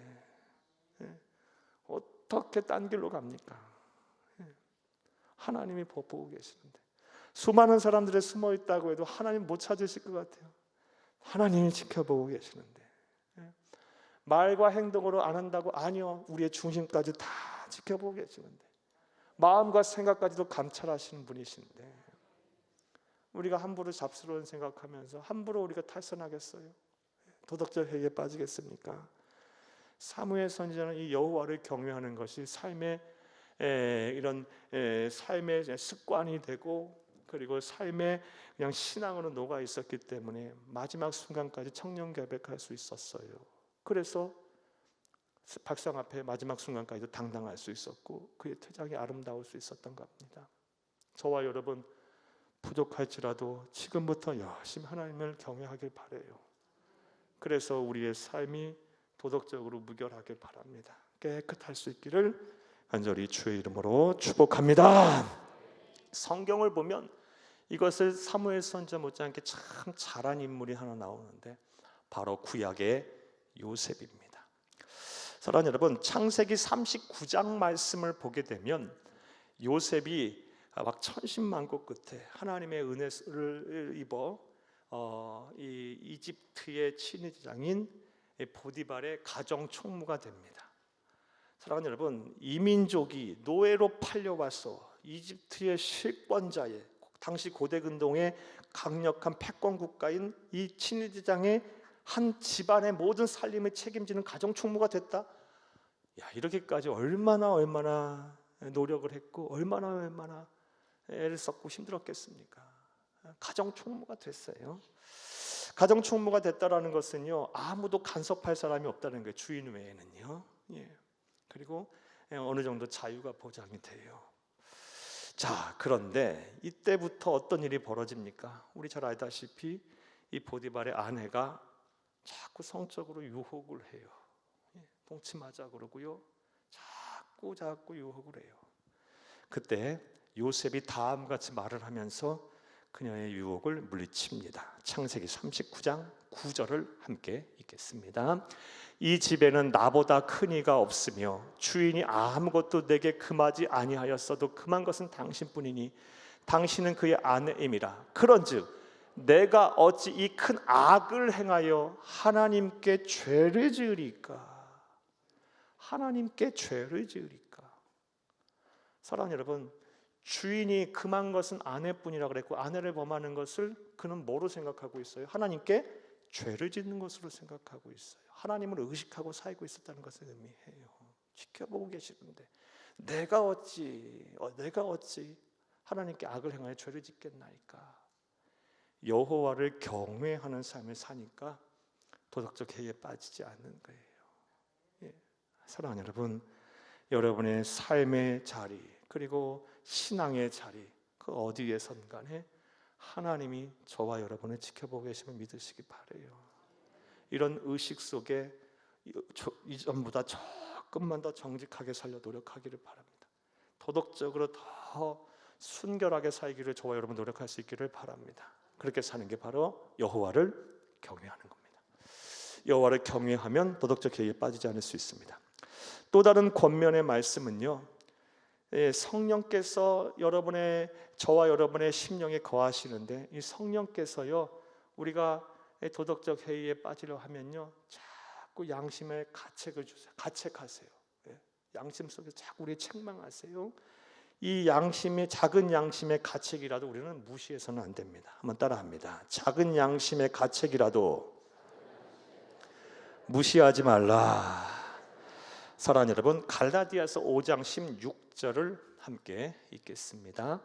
어떻게 딴 길로 갑니까? 하나님이 보고 계시는데, 수많은 사람들이 숨어 있다고 해도 하나님 못 찾으실 것 같아요. 하나님이 지켜보고 계시는데, 말과 행동으로 안 한다고, 아니요, 우리의 중심까지 다 지켜보고 계시는데, 마음과 생각까지도 감찰하시는 분이신데, 우리가 함부로 잡스러운 생각하면서 함부로 우리가 탈선하겠어요? 도덕적 해이에 빠지겠습니까? 사무엘 선지자는 이 여호와를 경외하는 것이 삶의 이런 삶의 습관이 되고, 그리고 삶의 그냥 신앙으로 녹아 있었기 때문에 마지막 순간까지 청렴결백할 수 있었어요. 그래서 박상 앞에 마지막 순간까지도 당당할 수 있었고, 그의 퇴장이 아름다울 수 있었던 겁니다. 저와 여러분, 부족할지라도 지금부터 열심히 하나님을 경외하길 바라요. 그래서 우리의 삶이 도덕적으로 무결하길 바랍니다. 깨끗할 수 있기를 간절히 주의 이름으로 축복합니다. 성경을 보면 이것을 사무엘 선지자 못지않게 참 잘한 인물이 하나 나오는데, 바로 구약의 요셉입니다. 사랑하는 여러분, 창세기 39장 말씀을 보게 되면 요셉이 막 천신만고 끝에 하나님의 은혜를 입어 이 이집트의 친위대장인 보디발의 가정 총무가 됩니다. 사랑하는 여러분, 이민족이 노예로 팔려와서 이집트의 실권자의, 당시 고대 근동의 강력한 패권 국가인 이 친위대장의 한 집안의 모든 살림을 책임지는 가정 총무가 됐다. 야, 이렇게까지 얼마나 노력을 했고 얼마나 애를 썼고 힘들었겠습니까? 가정 총무가 됐어요. 가정 총무가 됐다라는 것은요, 아무도 간섭할 사람이 없다는 거예요. 주인 외에는요. 그리고 어느 정도 자유가 보장이 돼요. 자, 그런데 이때부터 어떤 일이 벌어집니까? 우리 잘 알다시피 이 보디발의 아내가 자꾸 성적으로 유혹을 해요. 동침하자 그러고요, 자꾸 유혹을 해요. 그때 요셉이 다음과 같이 말을 하면서 그녀의 유혹을 물리칩니다. 창세기 39장 9절을 함께 읽겠습니다. 이 집에는 나보다 큰 이가 없으며 주인이 아무것도 내게 금하지 아니하였어도 금한 것은 당신뿐이니 당신은 그의 아내임이라. 그런즉 내가 어찌 이 큰 악을 행하여 하나님께 죄를 지으리까? 하나님께 죄를 지으리까? 사랑하는 여러분, 주인이 금한 것은 아내뿐이라 그랬고, 아내를 범하는 것을 그는 뭐로 생각하고 있어요? 하나님께 죄를 짓는 것으로 생각하고 있어요. 하나님을 의식하고 살고 있었다는 것을 의미해요. 지켜보고 계시는데 내가 어찌 하나님께 악을 행하여 죄를 짓겠나이까? 여호와를 경외하는 삶을 사니까 도덕적 해이에 빠지지 않는 거예요. 사랑하는 여러분, 여러분의 삶의 자리, 그리고 신앙의 자리, 그 어디에선 간에 하나님이 저와 여러분을 지켜보고 계심을 믿으시기 바라요. 이런 의식 속에 이전보다 조금만 더 정직하게 살려 노력하기를 바랍니다. 도덕적으로 더 순결하게 살기를 저와 여러분 노력할 수 있기를 바랍니다. 그렇게 사는 게 바로 여호와를 경외하는 겁니다. 여호와를 경외하면 도덕적 해이에 빠지지 않을 수 있습니다. 또 다른 권면의 말씀은요, 성령께서 저와 여러분의 심령에 거하시는데, 이 성령께서요, 우리가 도덕적 해이에 빠지려 하면요, 자꾸 양심에 가책을 주세요. 가책하세요. 양심 속에서 자꾸 우리 책망하세요. 이 양심의, 작은 양심의 가책이라도 우리는 무시해서는 안 됩니다. 한번 따라합니다. 작은 양심의 가책이라도 무시하지 말라. 사랑하는 여러분, 갈라디아서 5장 16절을 함께 읽겠습니다.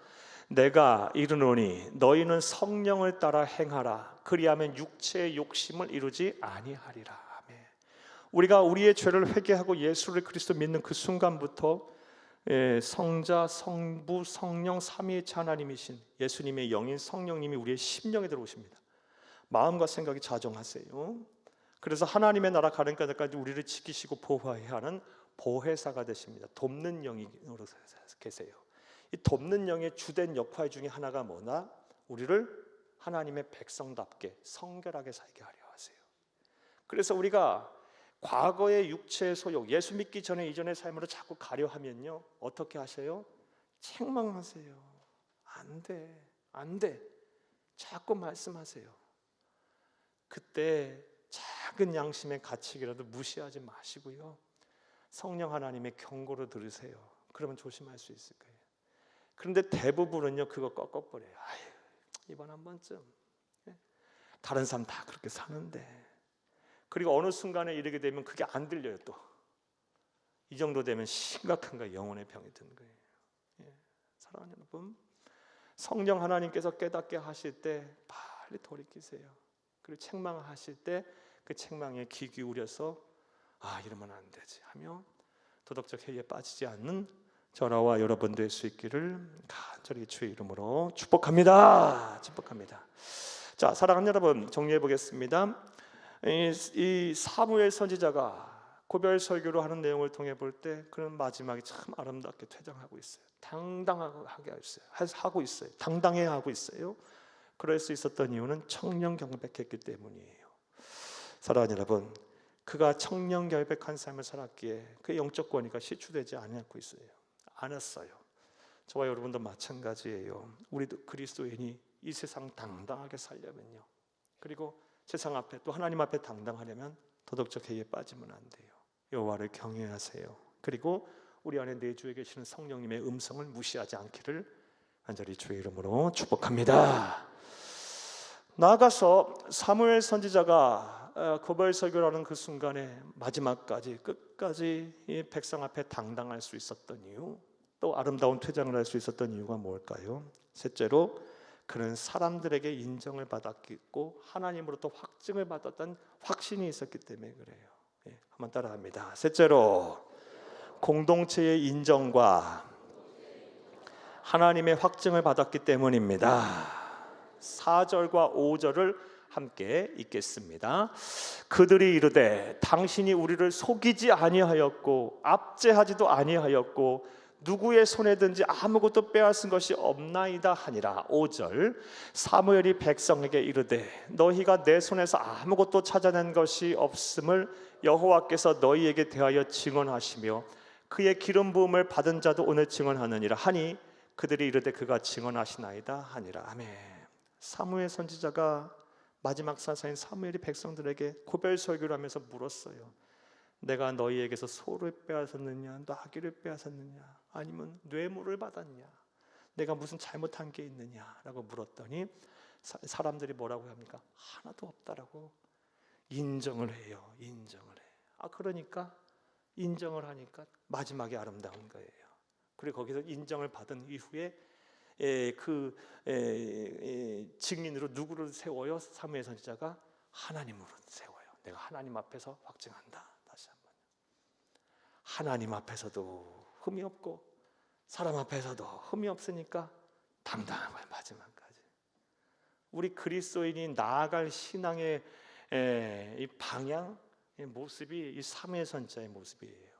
내가 이르노니 너희는 성령을 따라 행하라. 그리하면 육체의 욕심을 이루지 아니하리라. 아멘. 우리가 우리의 죄를 회개하고 예수를 그리스도 믿는 그 순간부터 성자, 성부, 성령 삼위일체 하나님이신 예수님의 영인 성령님이 우리의 심령에 들어오십니다. 마음과 생각이 자정하세요. 그래서 하나님의 나라 가는 까지 우리를 지키시고 보호해야 하는 보혜사가 되십니다. 돕는 영으로 계세요. 이 돕는 영의 주된 역할 중에 하나가 뭐나? 우리를 하나님의 백성답게 성결하게 살게 하려 하세요. 그래서 우리가 과거의 육체의 소욕, 예수 믿기 전에 이전의 삶으로 자꾸 가려 하면요, 어떻게 하세요? 책망하세요. 안 돼, 안 돼. 자꾸 말씀하세요. 그때 작은 양심의 가책이라도 무시하지 마시고요. 성령 하나님의 경고를 들으세요. 그러면 조심할 수 있을 거예요. 그런데 대부분은요, 그거 꺾어버려요. 아유, 이번 한 번쯤. 다른 사람 다 그렇게 사는데. 그리고 어느 순간에 이르게 되면 그게 안 들려요. 또 이 정도 되면 심각한 거예요. 영혼의 병이 든 거예요. 사랑하는 여러분, 성령 하나님께서 깨닫게 하실 때 빨리 돌이키세요. 그리고 책망하실 때 그 책망에 귀 기울여서 아, 이러면 안 되지 하며 도덕적 해이에 빠지지 않는 저와 여러분 될 수 있기를 간절히 주의 이름으로 축복합니다. 축복합니다. 자, 사랑하는 여러분, 정리해 보겠습니다. 이 사무엘 선지자가 고별 설교로 하는 내용을 통해 볼 때 그런 마지막에 참 아름답게 퇴장하고 있어요. 당당하게 하고 있어요. 당당해 하고 있어요. 그럴 수 있었던 이유는 청렴경백했기 때문이에요. 사랑하는 여러분, 그가 청렴결백한 삶을 살았기에 그의 영적 권위가 시추되지 않고 있어요. 않았어요. 저와 여러분도 마찬가지예요. 우리도 그리스도인이 이 세상 당당하게 살려면요, 그리고 세상 앞에 또 하나님 앞에 당당하려면 도덕적 해이에 빠지면 안 돼요. 여호와를 경외하세요. 그리고 우리 안에 내주에 계시는 성령님의 음성을 무시하지 않기를 간절히 주의 이름으로 축복합니다. 나아가서 사무엘 선지자가 고별 설교라는 그 순간에 마지막까지 끝까지 이 백성 앞에 당당할 수 있었던 이유, 또 아름다운 퇴장을 할 수 있었던 이유가 뭘까요? 셋째로, 그는 사람들에게 인정을 받았고 하나님으로부터 확증을 받았던 확신이 있었기 때문에 그래요. 한번 따라합니다. 셋째로, 공동체의 인정과 하나님의 확증을 받았기 때문입니다. 4절과 5절을 함께 읽겠습니다. 그들이 이르되 당신이 우리를 속이지 아니하였고 압제하지도 아니하였고 누구의 손에 든지 아무것도 빼앗은 것이 없나이다 하니라. 5절, 사무엘이 백성에게 이르되 너희가 내 손에서 아무것도 찾아낸 것이 없음을 여호와께서 너희에게 대하여 증언하시며 그의 기름 부음을 받은 자도 오늘 증언하느니라 하니 그들이 이르되 그가 증언하시나이다 하니라. 아멘. 사무엘 선지자가 마지막 사사인 사무엘이 백성들에게 고별 설교를 하면서 물었어요. 내가 너희에게서 소를 빼앗았느냐, 나귀를 빼앗았느냐, 아니면 뇌물을 받았냐, 내가 무슨 잘못한 게 있느냐라고 물었더니 사람들이 뭐라고 합니까? 하나도 없다라고 인정을 해요. 인정을 해. 그러니까 인정을 하니까 마지막에 아름다운 거예요. 그리고 거기서 인정을 받은 이후에 증인으로 누구를 세워요? 사무엘 선지자가 하나님으로 세워요. 내가 하나님 앞에서 확증한다. 다시 한번. 하나님 앞에서도 흠이 없고 사람 앞에서도 흠이 없으니까 당당한 거예요. 마지막까지. 우리 그리스도인이 나아갈 신앙의 이 방향, 이 모습이 이 사무엘 선지자의 모습이에요.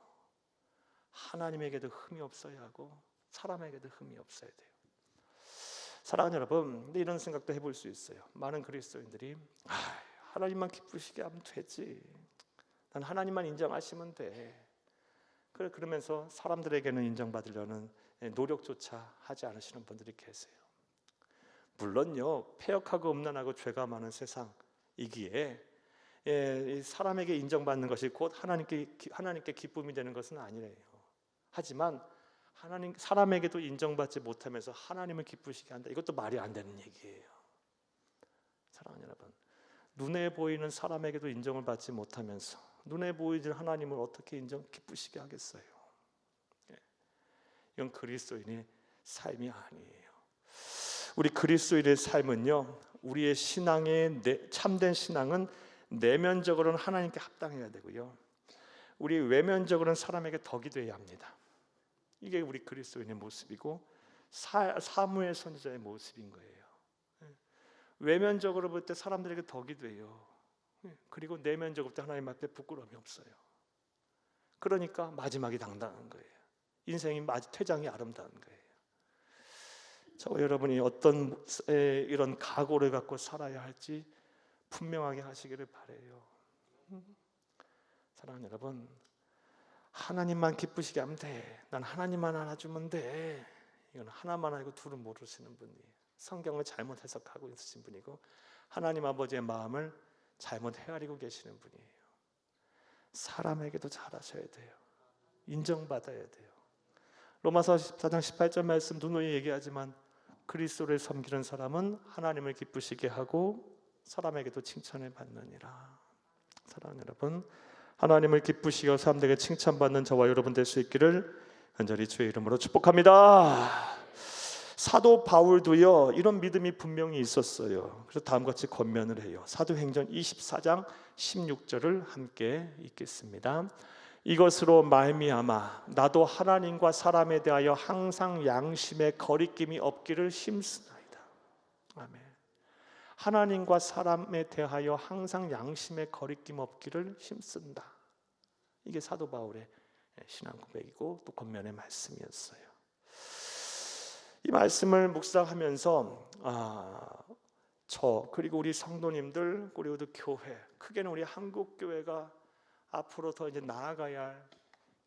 하나님에게도 흠이 없어야 하고 사람에게도 흠이 없어야 돼요. 사랑하는 여러분, 근데 이런 생각도 해볼 수 있어요. 많은 그리스도인들이 하나님만 기쁘시게 하면 되지, 난 하나님만 인정하시면 돼, 그러면서 사람들에게는 인정받으려는 노력조차 하지 않으시는 분들이 계세요. 물론요, 패역하고 음란하고 죄가 많은 세상이기에 사람에게 인정받는 것이 곧 하나님께 기쁨이 되는 것은 아니래요. 하지만 사람에게도 인정받지 못하면서 하나님을 기쁘시게 한다, 이것도 말이 안 되는 얘기예요. 사랑하는 여러분, 눈에 보이는 사람에게도 인정을 받지 못하면서 눈에 보이는 하나님을 어떻게 기쁘시게 하겠어요? 이건 그리스도인의 삶이 아니에요. 우리 그리스도인의 삶은요, 우리의 참된 신앙은 내면적으로는 하나님께 합당해야 되고요, 우리 외면적으로는 사람에게 덕이 되어야 합니다. 이게 우리 그리스도인의 모습이고 사무엘 선지자의 모습인 거예요. 외면적으로 볼 때 사람들에게 덕이 돼요. 그리고 내면적으로 볼 때 하나님 앞에 부끄러움이 없어요. 그러니까 마지막이 당당한 거예요. 인생이 퇴장이 아름다운 거예요. 저와 여러분이 어떤 이런 각오를 갖고 살아야 할지 분명하게 하시기를 바라요. 사랑하는 여러분, 하나님만 기쁘시게 하면 돼. 난 하나님만 알아주면 돼. 이건 하나만 알고 둘은 모르시는 분이에요. 성경을 잘못 해석하고 있으신 분이고 하나님 아버지의 마음을 잘못 헤아리고 계시는 분이에요. 사람에게도 잘하셔야 돼요. 인정받아야 돼요. 로마서 14장 18절 말씀 누누이 얘기하지만 그리스도를 섬기는 사람은 하나님을 기쁘시게 하고 사람에게도 칭찬을 받느니라. 사랑하는 여러분, 하나님을 기쁘시게 하고 사람들에게 칭찬받는 저와 여러분 될 수 있기를 간절히 주의 이름으로 축복합니다. 사도 바울도요 이런 믿음이 분명히 있었어요. 그래서 다음같이 권면을 해요. 사도행전 24장 16절을 함께 읽겠습니다. 이것으로 말미암아 나도 하나님과 사람에 대하여 항상 양심에 거리낌이 없기를 힘쓰나이다. 아멘. 하나님과 사람에 대하여 항상 양심에 거리낌 없기를 힘쓴다. 이게 사도 바울의 신앙 고백이고 또 권면의 말씀이었어요. 이 말씀을 묵상하면서 저 그리고 우리 성도님들 그리고 또 교회, 크게는 우리 한국 교회가 앞으로 더 이제 나아가야 할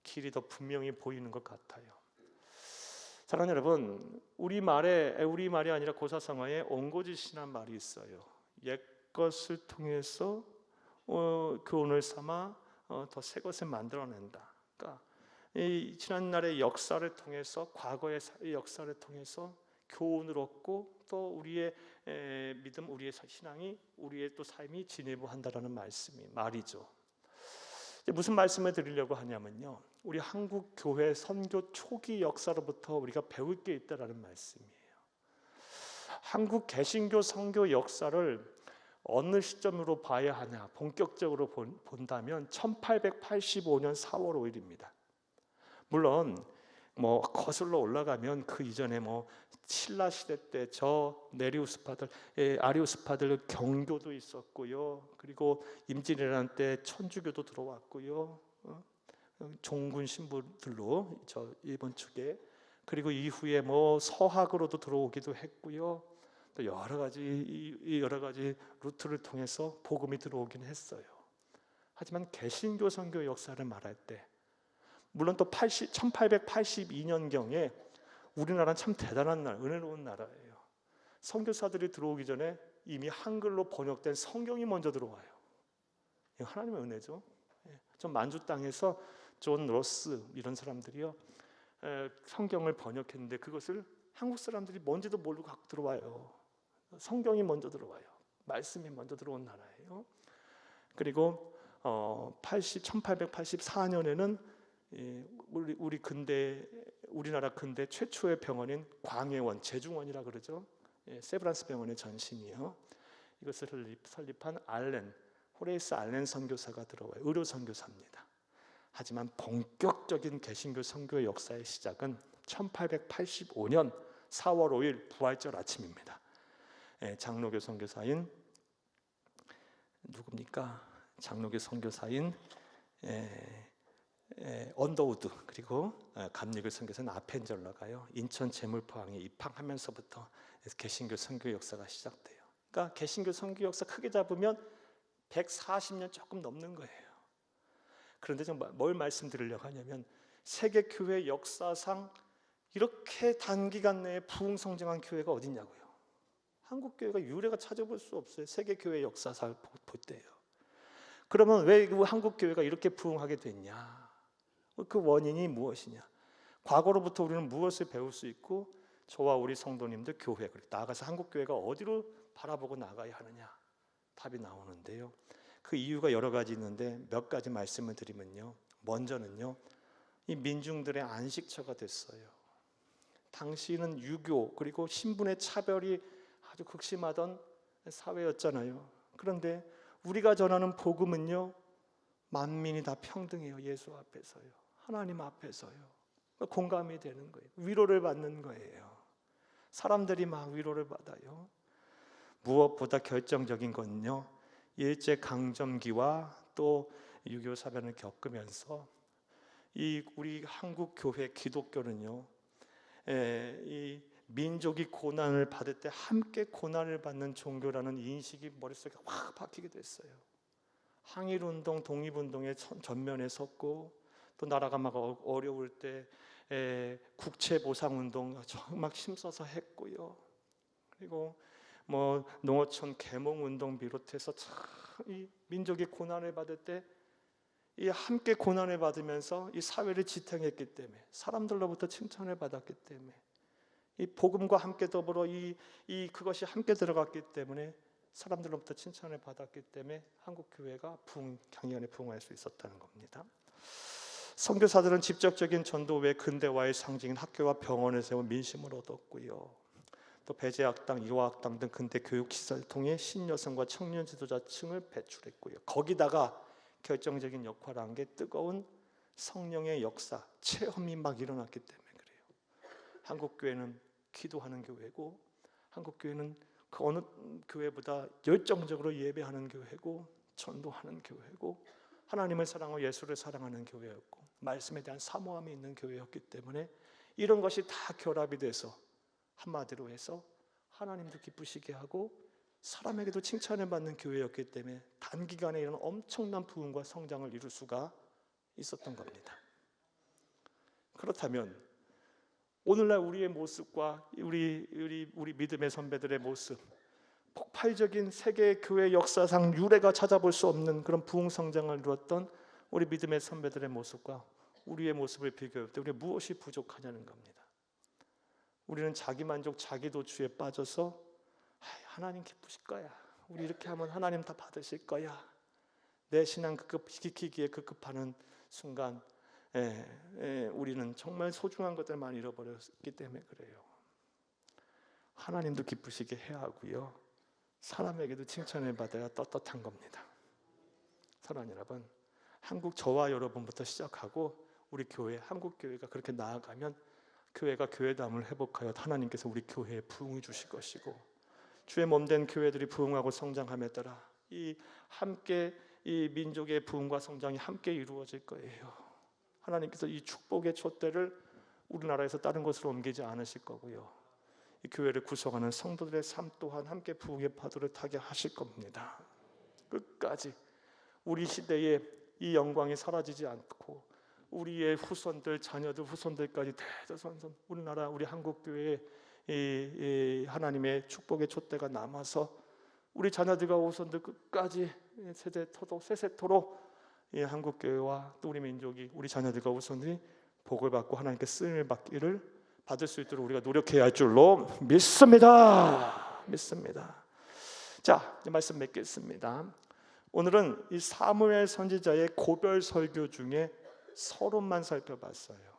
길이 더 분명히 보이는 것 같아요. 사랑하는 여러분, 우리말이 아니라 고사성어에 옹고짓이란 말이 있어요. 옛것을 통해서 교훈을 삼아 더 새 것을 만들어낸다. 그러니까 이 지난날의 역사를 통해서 과거의 역사를 통해서 교훈을 얻고 또 우리의 믿음, 우리의 신앙이, 우리의 또 삶이 진일보한다라는 말이죠. 무슨 말씀을 드리려고 하냐면요, 우리 한국 교회 선교 초기 역사로부터 우리가 배울 게 있다라는 말씀이에요. 한국 개신교 선교 역사를 어느 시점으로 봐야 하냐, 본격적으로 본다면 1885년 4월 5일입니다. 물론 거슬러 올라가면 그 이전에 신라 시대 때 저 아리우스파들 경교도 있었고요. 그리고 임진왜란 때 천주교도 들어왔고요. 종군 신부들로 저 일본 측에, 그리고 이후에 서학으로도 들어오기도 했고요. 또 여러 가지 루트를 통해서 복음이 들어오긴 했어요. 하지만 개신교 선교 역사를 말할 때 물론 또 1882년경에 우리나라는 참 대단한 은혜로운 나라예요. 선교사들이 들어오기 전에 이미 한글로 번역된 성경이 먼저 들어와요. 이거 하나님의 은혜죠. 좀 만주 땅에서 존 로스 이런 사람들이요 성경을 번역했는데 그것을 한국 사람들이 뭔지도 모르고 갖고 들어와요. 성경이 먼저 들어와요. 말씀이 먼저 들어온 나라예요. 그리고 1884년에는 우리나라 근대 최초의 병원인 광해원, 제중원이라 그러죠. 세브란스 병원의 전신이요. 이것을 설립한 호레이스 알렌 선교사가 들어와요. 의료 선교사입니다. 하지만 본격적인 개신교 선교의 역사의 시작은 1885년 4월 5일 부활절 아침입니다. 장로교 선교사인 누굽니까? 장로교 선교사인 언더우드 그리고 감리교 선교사인 아펜젤러가요 인천 제물포항에 입항하면서부터 개신교 선교 역사가 시작돼요. 그러니까 개신교 선교 역사 크게 잡으면 140년 조금 넘는 거예요. 그런데 정말 뭘 말씀드리려고 하냐면 세계 교회 역사상 이렇게 단기간 내에 부흥성장한 교회가 어딨냐고요. 한국 교회가 유례가 찾아볼 수 없어요. 세계 교회 역사상 볼 때요. 그러면 왜 한국 교회가 이렇게 부흥하게 됐냐? 그 원인이 무엇이냐? 과거로부터 우리는 무엇을 배울 수 있고 저와 우리 성도님들 교회 그리고 나아가서 한국 교회가 어디로 바라보고 나가야 하느냐? 답이 나오는데요. 그 이유가 여러 가지 있는데 몇 가지 말씀을 드리면요. 먼저는요. 이 민중들의 안식처가 됐어요. 당시는 유교 그리고 신분의 차별이 아주 극심하던 사회였잖아요. 그런데 우리가 전하는 복음은요. 만민이 다 평등해요. 예수 앞에서요. 하나님 앞에서요. 공감이 되는 거예요. 위로를 받는 거예요. 사람들이 막 위로를 받아요. 무엇보다 결정적인 건요. 일제강점기와 또 유교 사변을 겪으면서 우리 한국 교회 기독교는요. 이 민족이 고난을 받을 때 함께 고난을 받는 종교라는 인식이 머릿속에 확 박히게 됐어요. 항일운동, 독립운동의 전면에 섰고 또 나라가 막 어려울 때 국채 보상 운동 정말 힘써서 했고요. 그리고 뭐 농어촌 계몽 운동 비롯해서 참 이 민족이 고난을 받을 때 이 함께 고난을 받으면서 이 사회를 지탱했기 때문에, 사람들로부터 칭찬을 받았기 때문에, 이 복음과 함께 더불어 그것이 함께 들어갔기 때문에 사람들로부터 칭찬을 받았기 때문에 한국 교회가 강력하게 부흥할 수 있었다는 겁니다. 선교사들은 직접적인 전도 외 근대화의 상징인 학교와 병원을 세워 민심을 얻었고요. 또 배제학당, 이화학당 등 근대 교육 시설을 통해 신여성과 청년 지도자층을 배출했고요. 거기다가 결정적인 역할을 한 게 뜨거운 성령의 역사, 체험이 막 일어났기 때문에 그래요. 한국 교회는 기도하는 교회고, 한국 교회는 그 어느 교회보다 열정적으로 예배하는 교회고, 전도하는 교회고, 하나님을 사랑하고 예수를 사랑하는 교회였고, 말씀에 대한 사모함이 있는 교회였기 때문에 이런 것이 다 결합이 돼서 한마디로 해서 하나님도 기쁘시게 하고 사람에게도 칭찬을 받는 교회였기 때문에 단기간에 이런 엄청난 부흥과 성장을 이룰 수가 있었던 겁니다. 그렇다면 오늘날 우리의 모습과 우리 믿음의 선배들의 모습, 폭발적인 세계 교회 역사상 유례가 찾아볼 수 없는 그런 부흥 성장을 이루었던 우리 믿음의 선배들의 모습과 우리의 모습을 비교할 때 우리 무엇이 부족하냐는 겁니다. 우리는 자기만족, 자기도취에 빠져서 하나님 기쁘실 거야, 우리 이렇게 하면 하나님 다 받으실 거야, 내 신앙 지키기에 급급하는 순간 우리는 정말 소중한 것들만 잃어버렸기 때문에 그래요. 하나님도 기쁘시게 해야 하고요, 사람에게도 칭찬을 받아야 떳떳한 겁니다. 사랑하는 여러분, 저와 여러분부터 시작하고 우리 교회, 한국 교회가 그렇게 나아가면 교회가 교회담을 회복하여 하나님께서 우리 교회에 부흥을 주실 것이고, 주의 몸된 교회들이 부흥하고 성장함에 따라 이 민족의 부흥과 성장이 함께 이루어질 거예요. 하나님께서 이 축복의 촛대를 우리나라에서 다른 곳으로 옮기지 않으실 거고요, 이 교회를 구성하는 성도들의 삶 또한 함께 부흥의 파도를 타게 하실 겁니다. 끝까지 우리 시대에 이 영광이 사라지지 않고 우리의 후손들, 자녀들, 후손들까지 대대손손 우리나라, 우리 한국 교회에 이 하나님의 축복의 촛대가 남아서 우리 자녀들과 후손들 끝까지 세세토록 이 한국 교회와 또 우리 민족이, 우리 자녀들과 후손들이 복을 받고 하나님께 쓰임을 받을 수 있도록 우리가 노력해야 할 줄로 믿습니다. 자, 이제 말씀 맺겠습니다. 오늘은 이 사무엘 선지자의 고별 설교 중에 서론만 살펴봤어요.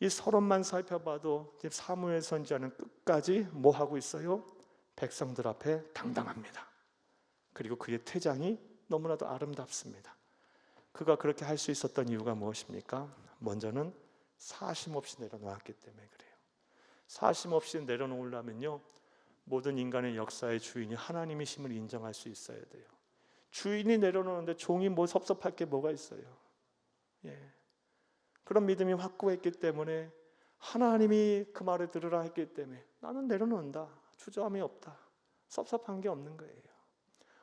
이 서론만 살펴봐도 사무엘 선지자는 끝까지 뭐 하고 있어요? 백성들 앞에 당당합니다. 그리고 그의 퇴장이 너무나도 아름답습니다. 그가 그렇게 할 수 있었던 이유가 무엇입니까? 먼저는 사심 없이 내려놓았기 때문에 그래요. 사심 없이 내려놓으려면요, 모든 인간의 역사의 주인이 하나님이심을 인정할 수 있어야 돼요. 주인이 내려놓는데 종이 뭐 섭섭할 게 뭐가 있어요? 그런 믿음이 확고했기 때문에, 하나님이 그 말을 들으라 했기 때문에 나는 내려놓는다, 주저함이 없다, 섭섭한 게 없는 거예요.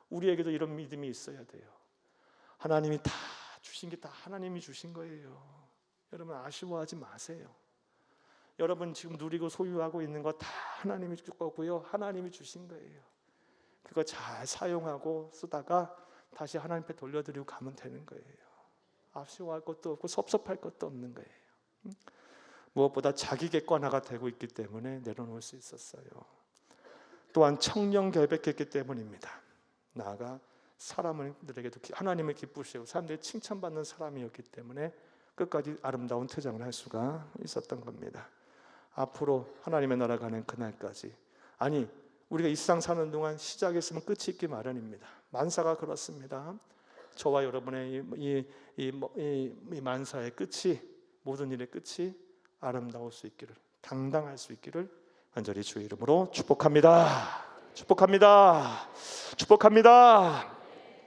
우리에게도 이런 믿음이 있어야 돼요. 하나님이 다 주신 게 다 하나님이 주신 거예요. 여러분 아쉬워하지 마세요. 여러분 지금 누리고 소유하고 있는 거 다 하나님이 줄 거고요, 하나님이 주신 거예요. 그거 잘 사용하고 쓰다가 다시 하나님 앞에 돌려드리고 가면 되는 거예요. 아쉬워할 것도 없고 섭섭할 것도 없는 거예요. 무엇보다 자기 객관화가 되고 있기 때문에 내려놓을 수 있었어요. 또한 청렴 결백했기 때문입니다. 나아가 사람들에게도 하나님을 기쁘시고 사람들이 칭찬받는 사람이었기 때문에 끝까지 아름다운 퇴장을 할 수가 있었던 겁니다. 앞으로 하나님의 나라 가는 그날까지, 아니 우리가 이 세상 사는 동안 시작했으면 끝이 있기 마련입니다. 만사가 그렇습니다. 저와 여러분의 이 만사의 끝이, 모든 일의 끝이 아름다울 수 있기를, 당당할 수 있기를 간절히 주의 이름으로 축복합니다. 축복합니다. 축복합니다.